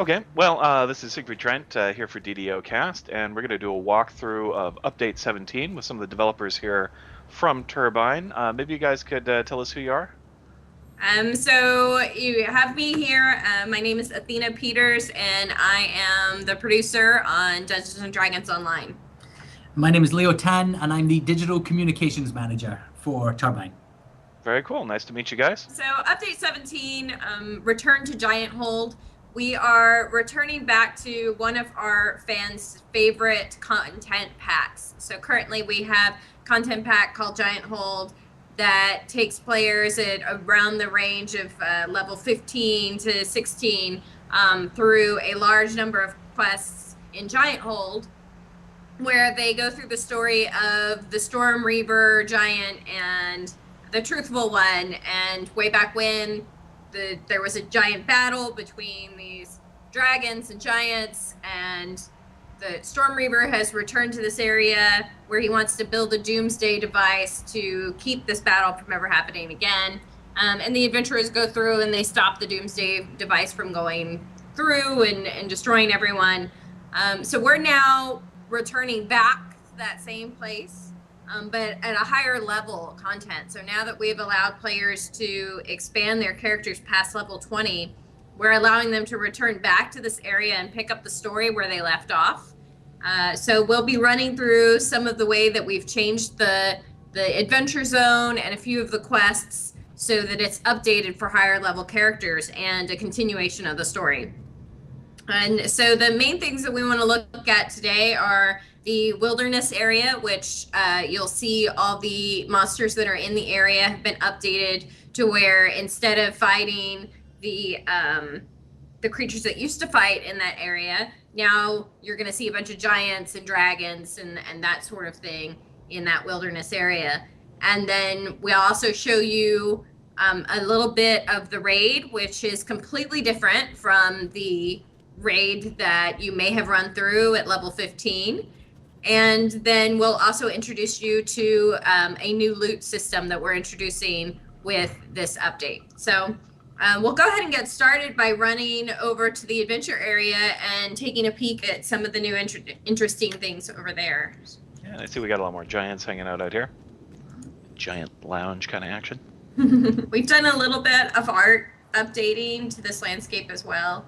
Okay, well, this is Siegfried Trent here for DDOcast, and we're going to do a walkthrough of Update 17 with some of the developers here from Turbine. Maybe you guys could tell us who you are? So you have me here. My name is Athena Peters, and I am the producer on Dungeons and Dragons Online. My name is Leo Tan, and I'm the Digital Communications Manager for Turbine. Very cool. Nice to meet you guys. So Update 17, Return to Gianthold. We are returning back to one of our fans' favorite content packs. So currently we have content pack called Gianthold that takes players at around the range of level 15 to 16 through a large number of quests in Gianthold, where they go through the story of the Storm Reaver giant and the Truthful One, and way back when there was a giant battle between these dragons and giants, and the Storm Reaver has returned to this area where he wants to build a doomsday device to keep this battle from ever happening again. And the adventurers go through and they stop the doomsday device from going through and destroying everyone. So we're now returning back to that same place, but at a higher level content. So now that we've allowed players to expand their characters past level 20, we're allowing them to return back to this area and pick up the story where they left off. So we'll be running through some of the way that we've changed the adventure zone and a few of the quests so that it's updated for higher level characters and a continuation of the story. And so the main things that we want to look at today are the wilderness area, which you'll see all the monsters that are in the area have been updated to where instead of fighting the creatures that used to fight in that area, now you're going to see a bunch of giants and dragons and that sort of thing in that wilderness area. And then we'll also show you a little bit of the raid, which is completely different from the raid that you may have run through at level 15. And then we'll also introduce you to a new loot system that we're introducing with this update. So we'll go ahead and get started by running over to the adventure area and taking a peek at some of the new interesting things over there. Yeah, I see we got a lot more giants hanging out here. Giant lounge kind of action. We've done a little bit of art updating to this landscape as well.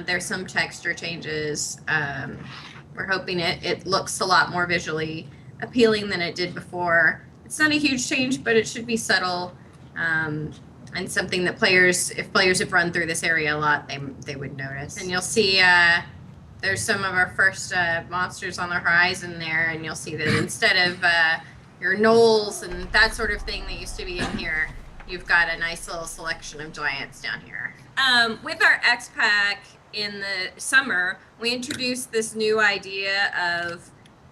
There's some texture changes. We're hoping it looks a lot more visually appealing than it did before. It's not a huge change, but it should be subtle, and something that if players have run through this area a lot, they would notice. And you'll see there's some of our first monsters on the horizon there, and you'll see that instead of your gnolls and that sort of thing that used to be in here, you've got a nice little selection of giants down here. With our X-Pack in the summer, we introduced this new idea of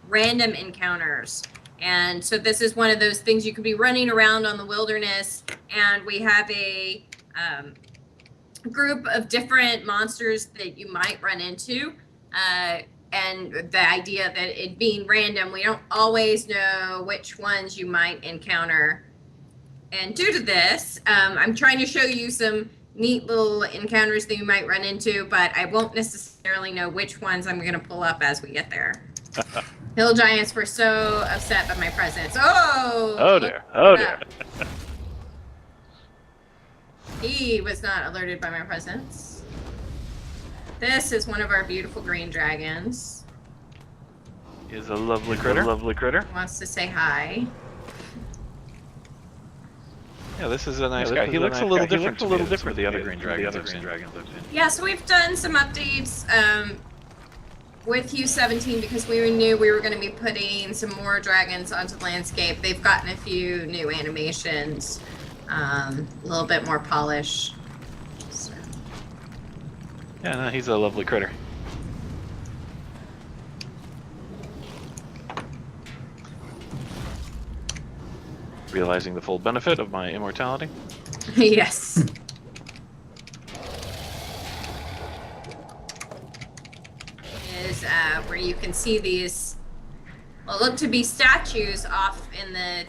random encounters. And so this is one of those things you could be running around on the wilderness, and we have a group of different monsters that you might run into. And the idea that it being random, we don't always know which ones you might encounter. And due to this, I'm trying to show you some neat little encounters that you might run into, but I won't necessarily know which ones I'm going to pull up as we get there. Hill giants were so upset by my presence. Oh dear. Oh dear. He was not alerted by my presence. This is one of our beautiful green dragons. He is a lovely critter. He wants to say hi. Yeah, this is a nice guy. He looks a little different from the other green dragons I've seen. Yeah, so we've done some updates with U17 because we knew we were going to be putting some more dragons onto the landscape. They've gotten a few new animations, a little bit more polish. So. Yeah, no, he's a lovely critter. Realizing the full benefit of my immortality. Yes. Is where you can see these, well, look to be statues off in the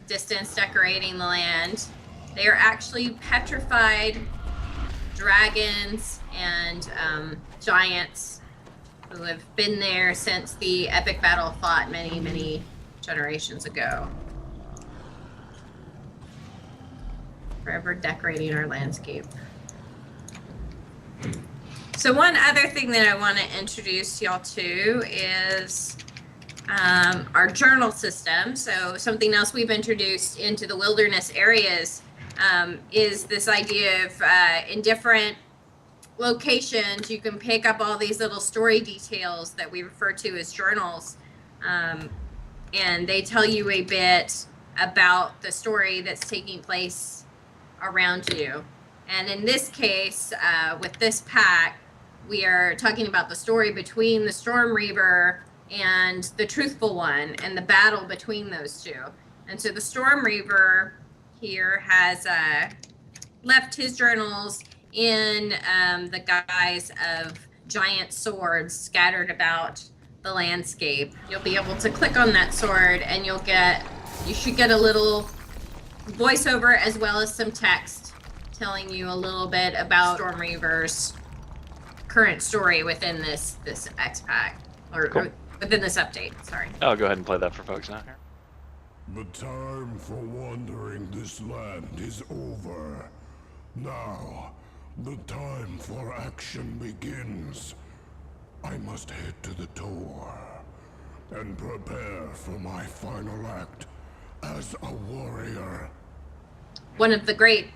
distance decorating the land. They are actually petrified dragons and giants who have been there since the epic battle fought many, many generations ago. Forever decorating our landscape. So one other thing that I want to introduce y'all to is our journal system. So something else we've introduced into the wilderness areas is this idea of in different locations you can pick up all these little story details that we refer to as journals, and they tell you a bit about the story that's taking place around you. And in this case, with this pack, we are talking about the story between the Storm Reaver and the Truthful One and the battle between those two. And so the Storm Reaver here has left his journals in the guise of giant swords scattered about the landscape. You'll be able to click on that sword and you should get a little voiceover as well as some text telling you a little bit about Storm Reaver's current story within this X-Pack, or within this update, sorry. I'll go ahead and play that for folks now here. The time for wandering this land is over. Now, the time for action begins. I must head to the door and prepare for my final act as a warrior. One of the great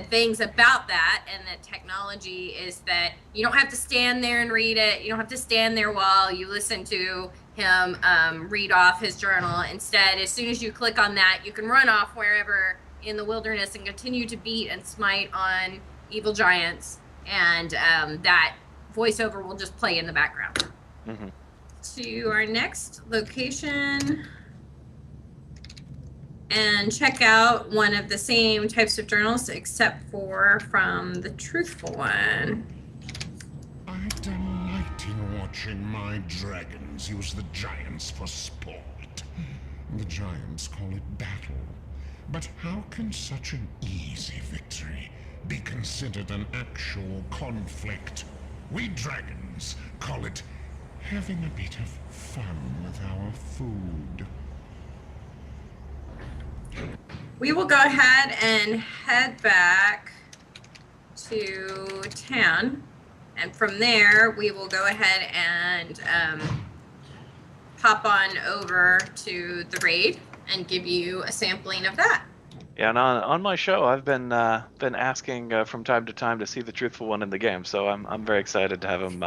things about that and the technology is that you don't have to stand there and read it. You don't have to stand there while you listen to him read off his journal. Instead, as soon as you click on that, you can run off wherever in the wilderness and continue to beat and smite on evil giants. And that voiceover will just play in the background. Mm-hmm. To our next location. And check out one of the same types of journals, except for from the Truthful One. I delight in watching my dragons use the giants for sport. The giants call it battle. But how can such an easy victory be considered an actual conflict? We dragons call it having a bit of fun with our food. We will go ahead and head back to town, and from there we will go ahead and hop on over to the raid and give you a sampling of that. Yeah, and on my show, I've been asking from time to time to see the Truthful One in the game, so I'm very excited to have him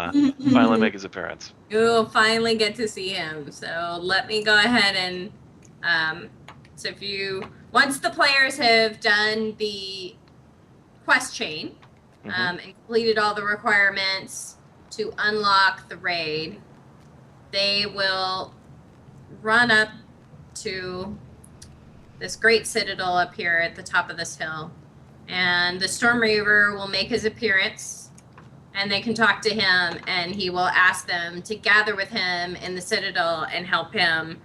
finally make his appearance. You'll finally get to see him. So let me go ahead and so if you, once the players have done the quest chain and completed all the requirements to unlock the raid, they will run up to this great citadel up here at the top of this hill. And the Storm Reaver will make his appearance, and they can talk to him, and he will ask them to gather with him in the citadel and help him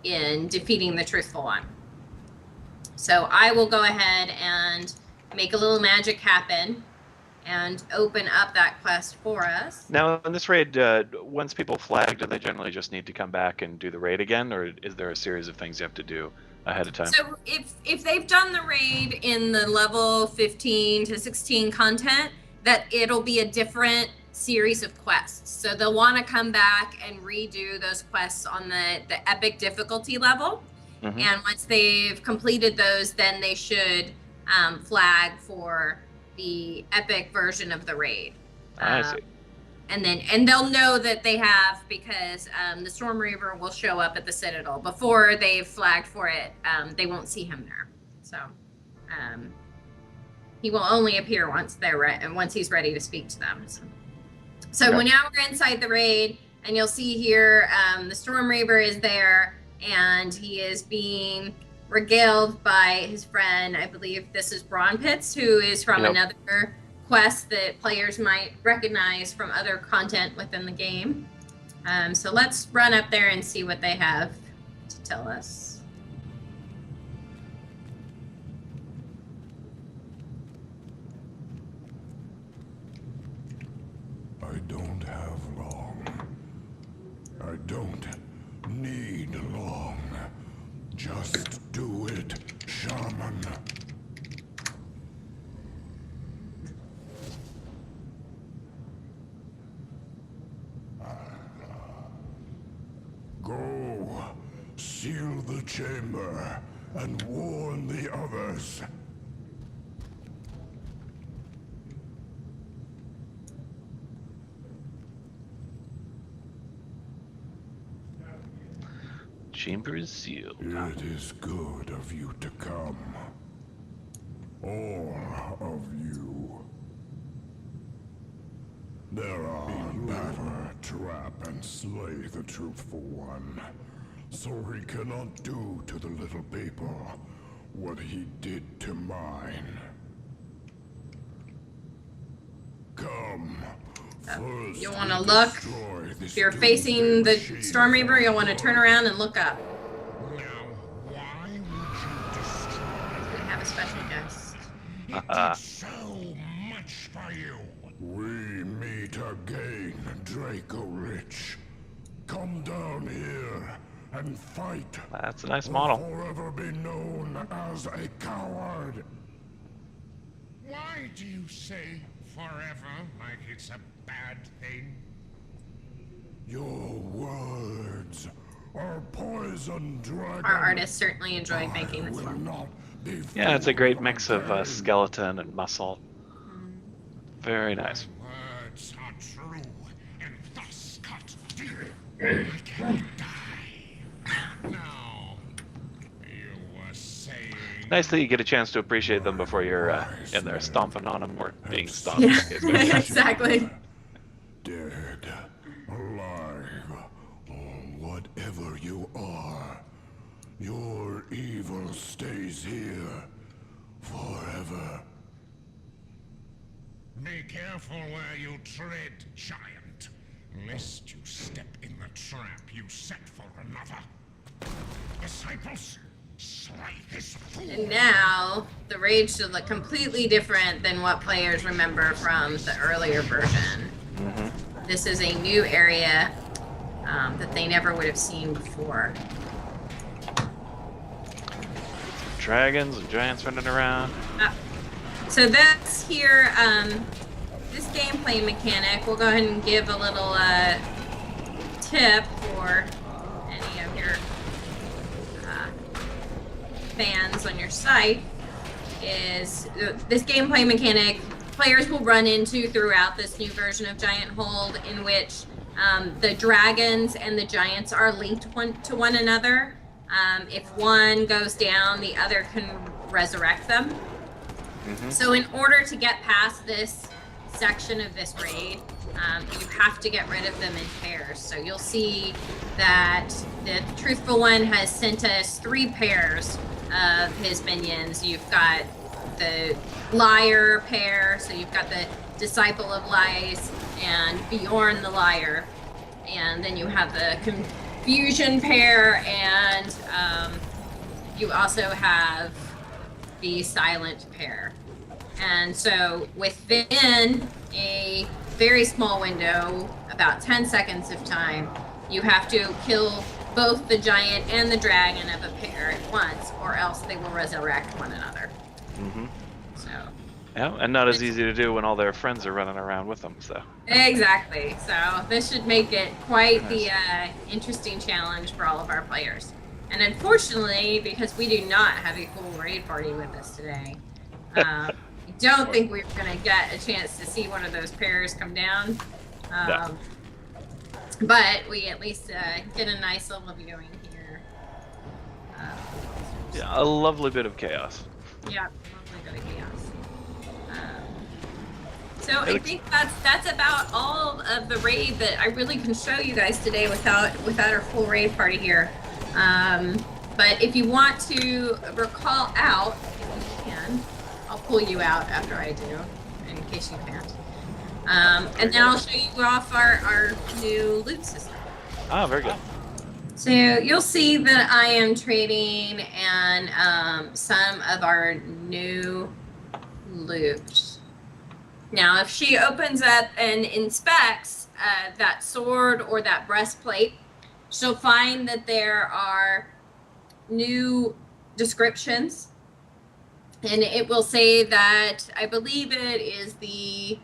in defeating the Truthful One. So I will go ahead and make a little magic happen and open up that quest for us. Now, in this raid, once people flag, do they generally just need to come back and do the raid again, or is there a series of things you have to do ahead of time? So if they've done the raid in the level 15 to 16 content, that it'll be a different series of quests. So they'll want to come back and redo those quests on the epic difficulty level. And once they've completed those, then they should flag for the epic version of the raid. I see. And they'll know that they have, because the Storm Reaver will show up at the Citadel. Before they've flagged for it, they won't see him there. So he will only appear once they're once he's ready to speak to them. So Okay. now we're inside the raid, and you'll see here the Storm Reaver is there, and he is being regaled by his friend. I believe this is Brawn Pits, who is from another quest that players might recognize from other content within the game. So let's run up there and see what they have to tell us. I don't have long. I don't need long. Just do it, shaman. Go, seal the chamber, and warn the others. Chamber is sealed. It is good of you to come. All of you. There are batter, trap, and slay the truthful one, so he cannot do to the little people what he did to mine. Come. First, You want to look. If you're facing the Storm Reaver, you'll want to turn around and look up. Now, why would you destroy? We have a special guest. He did so much for you. We meet again, Draco Rich. Come down here and fight. That's a nice Or model. forever be known as a coward. Why do you say forever like it's a bad thing? Your words are poison, dragon. Our artists certainly enjoyed making this will one. not be Yeah, it's a great fooled mix of again. skeleton and muscle. Very nice. Words are true, and thus cut deep. I can die. Now, you were saying... Nice that you get a chance to appreciate them before you're in there stomping on them or being stomped. Yeah, exactly. Dead, alive, or whatever you are, your evil stays here forever. Be careful where you tread, giant, lest you step in the trap you set for another. Disciples, slay this fool. And now, the raid should look completely different than what players remember from the earlier version. This is a new area that they never would have seen before. Dragons and giants running around. So that's here, this gameplay mechanic. We'll go ahead and give a little tip for any of your fans on your site. Is this gameplay mechanic players will run into throughout this new version of Gianthold, in which the dragons and the giants are linked to one another. If one goes down, the other can resurrect them. So in order to get past this section of this raid, you have to get rid of them in pairs. So you'll see that the Truthful One has sent us 3 pairs of his minions. You've got the Liar pair, so you've got the Disciple of Lies and Bjorn the Liar. And then you have the Confusion pair, and you also have the Silent pair. And so within a very small window, about 10 seconds of time, you have to kill both the giant and the dragon of a pair at once, or else they will resurrect one another. So Yeah, and not as easy to do when all their friends are running around with them. So exactly. So this should make it quite the interesting challenge for all of our players. And unfortunately, because we do not have a full raid party with us today, I don't think we're going to get a chance to see one of those pairs come down. But we at least get a nice little viewing here. yeah, a lovely bit of chaos. Yeah, lovely bit of chaos. So I think that's about all of the raid that I really can show you guys today without our full raid party here. But if you want to recall out, if you can, I'll pull you out after I do, in case you can't. And then I'll show you off our new loot system. Ah, very good. So you'll see that I am trading and some of our new loot. Now, if she opens up and inspects that sword or that breastplate, she'll find that there are new descriptions, and it will say that, I believe it is the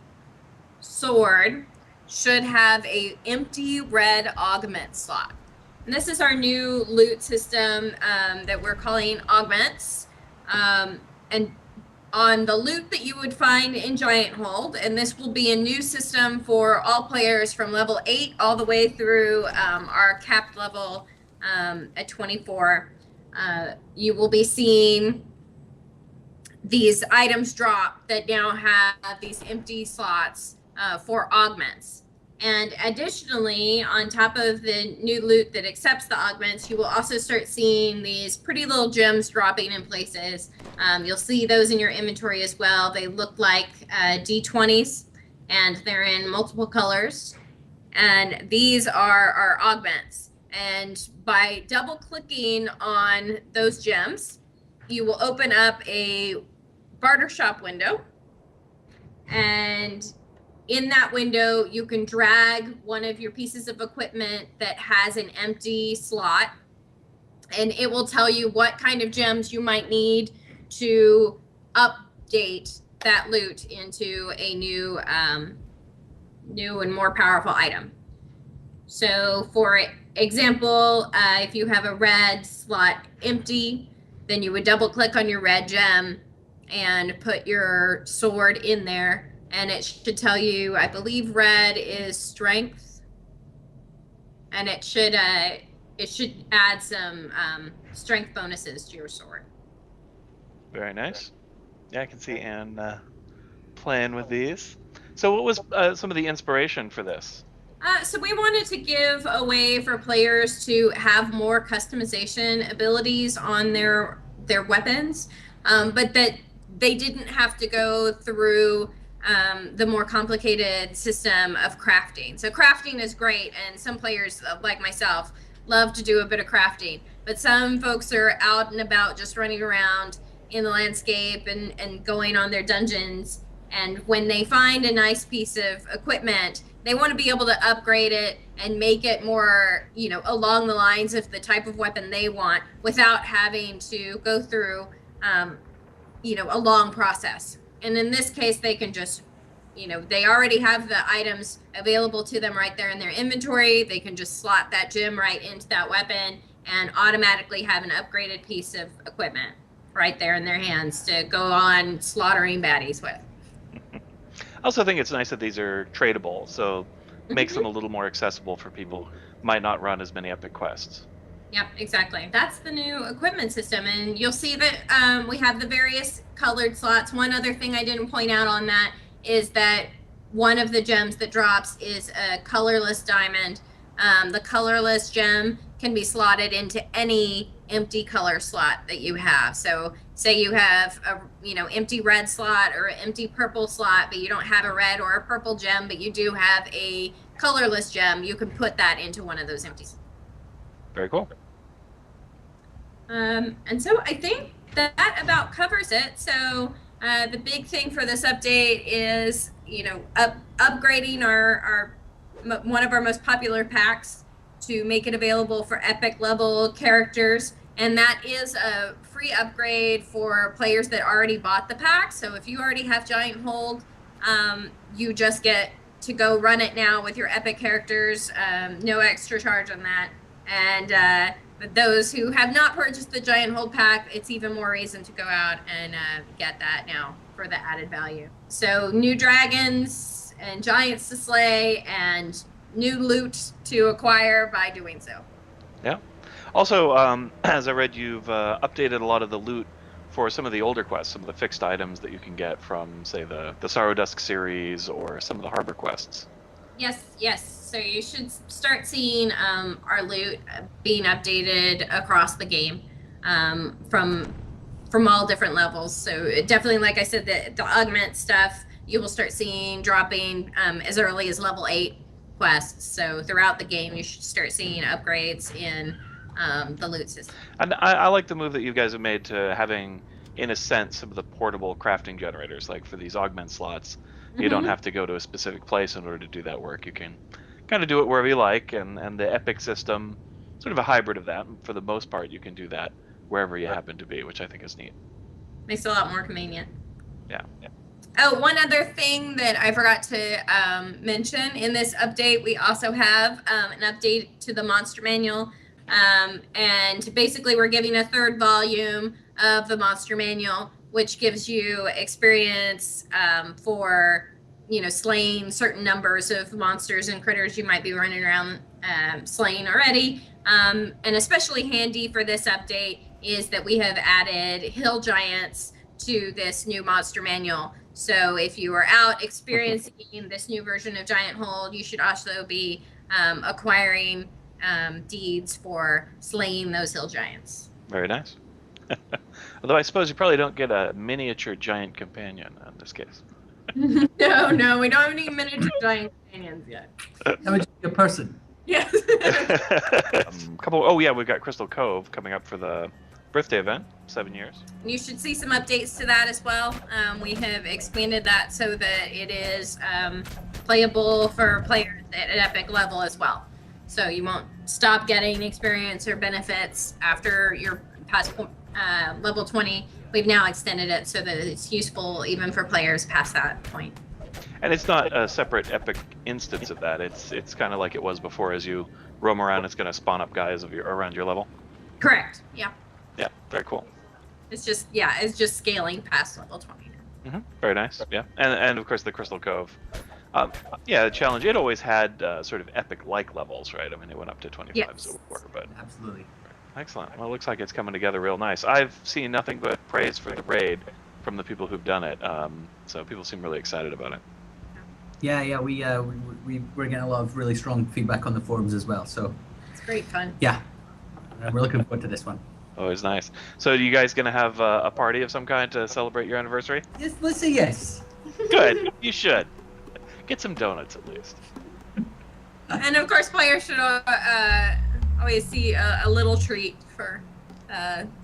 sword, should have a empty red augment slot. And this is our new loot system that we're calling augments. And on the loot that you would find in Gianthold, and this will be a new system for all players from level 8 all the way through our capped level at 24. You will be seeing these items drop that now have these empty slots for augments. And additionally, on top of the new loot that accepts the augments, you will also start seeing these pretty little gems dropping in places. You'll see those in your inventory as well. They look like D20s, and they're in multiple colors. And these are our augments. And by double clicking on those gems, you will open up a barter shop window. And in that window, you can drag one of your pieces of equipment that has an empty slot, and it will tell you what kind of gems you might need to update that loot into a new and more powerful item. So for example, if you have a red slot empty, then you would double click on your red gem and put your sword in there. And it should tell you, I believe red is strength, and it should add some strength bonuses to your sword. Very nice. Yeah, I can see Anne playing with these. So what was some of the inspiration for this? So we wanted to give a way for players to have more customization abilities on their weapons, but that they didn't have to go through the more complicated system of crafting. So crafting is great, and some players, like myself, love to do a bit of crafting. But some folks are out and about just running around in the landscape and going on their dungeons. And when they find a nice piece of equipment, they want to be able to upgrade it and make it more, along the lines of the type of weapon they want without having to go through, a long process. And in this case, they can just, they already have the items available to them right there in their inventory. They can just slot that gem right into that weapon and automatically have an upgraded piece of equipment right there in their hands to go on slaughtering baddies with. I also think it's nice that these are tradable, so it makes them a little more accessible for people who might not run as many epic quests. Yep, exactly. That's the new equipment system, and you'll see that we have the various colored slots. One other thing I didn't point out on that is that one of the gems that drops is a colorless diamond. The colorless gem can be slotted into any empty color slot that you have. So say you have a empty red slot or an empty purple slot, but you don't have a red or a purple gem, but you do have a colorless gem, you can put that into one of those empty slots. Very cool. And so I think that about covers it. So the big thing for this update is, upgrading our one of our most popular packs to make it available for epic level characters. And that is a free upgrade for players that already bought the pack. So if you already have Gianthold, you just get to go run it now with your epic characters. No extra charge on that. And but those who have not purchased the Gianthold pack, it's even more reason to go out and get that now for the added value. So new dragons and giants to slay and new loot to acquire by doing so. Yeah. Also, as I read, you've updated a lot of the loot for some of the older quests, some of the fixed items that you can get from, say, the Sorrow Dusk series or some of the Harbor quests. Yes. So you should start seeing our loot being updated across the game from all different levels. So definitely, like I said, the augment stuff you will start seeing dropping as early as level 8 quests. So throughout the game, you should start seeing upgrades in the loot system. And I like the move that you guys have made to having in a sense, some of the portable crafting generators, like for these augment slots. You don't have to go to a specific place in order to do that work. You can kind of do it wherever you like, and the Epic system, sort of a hybrid of that. For the most part, you can do that wherever you happen to be, which I think is neat. Makes it a lot more convenient. Yeah. Oh, one other thing that I forgot to mention in this update, we also have an update to the monster manual. And basically, we're giving a third volume of the monster manual, which gives you experience for, slaying certain numbers of monsters and critters you might be running around slaying already. And especially handy for this update is that we have added hill giants to this new monster manual. So if you are out experiencing this new version of Gianthold, you should also be acquiring deeds for slaying those hill giants. Very nice. Although I suppose you probably don't get a miniature giant companion in this case. No, we don't have any miniature giant companions yet. That would just be a person. Yes. We've got Crystal Cove coming up for the birthday event, 7 years. You should see some updates to that as well. We have expanded that so that it is playable for players at an epic level as well. So you won't stop getting experience or benefits after your past level 20. We've now extended it so that it's useful even for players past that point. And it's not a separate epic instance of that. It's kind of like it was before. As you roam around, it's going to spawn up guys around your level. Correct. Yeah. Yeah, very cool. It's just scaling past level 20. Very nice. Yeah, and of course the Crystal Cove. The challenge, it always had sort of epic-like levels, right? I mean, it went up to 25 before, but Absolutely. excellent. Well, it looks like it's coming together real nice. I've seen nothing but praise for the raid from the people who've done it, so people seem really excited about it. Yeah, we're getting a lot of really strong feedback on the forums as well. So It's great fun. yeah, we're looking forward to this one. Always nice. So, are you guys gonna have a party of some kind to celebrate your anniversary? Yes, let's say yes. Good. You should. Get some donuts at least. And of course, players should always see a little treat for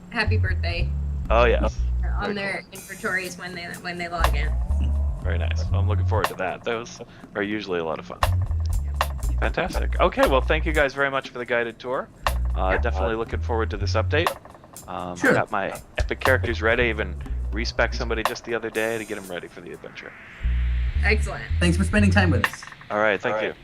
happy birthday Oh yes. on their inventories when they log in. Very nice. Well, I'm looking forward to that. Those are usually a lot of fun. Fantastic. Okay, well, thank you guys very much for the guided tour. Definitely looking forward to this update. Sure. Got my epic characters ready. Even respec somebody just the other day to get them ready for the adventure. Excellent. Thanks for spending time with us. All right, thank you.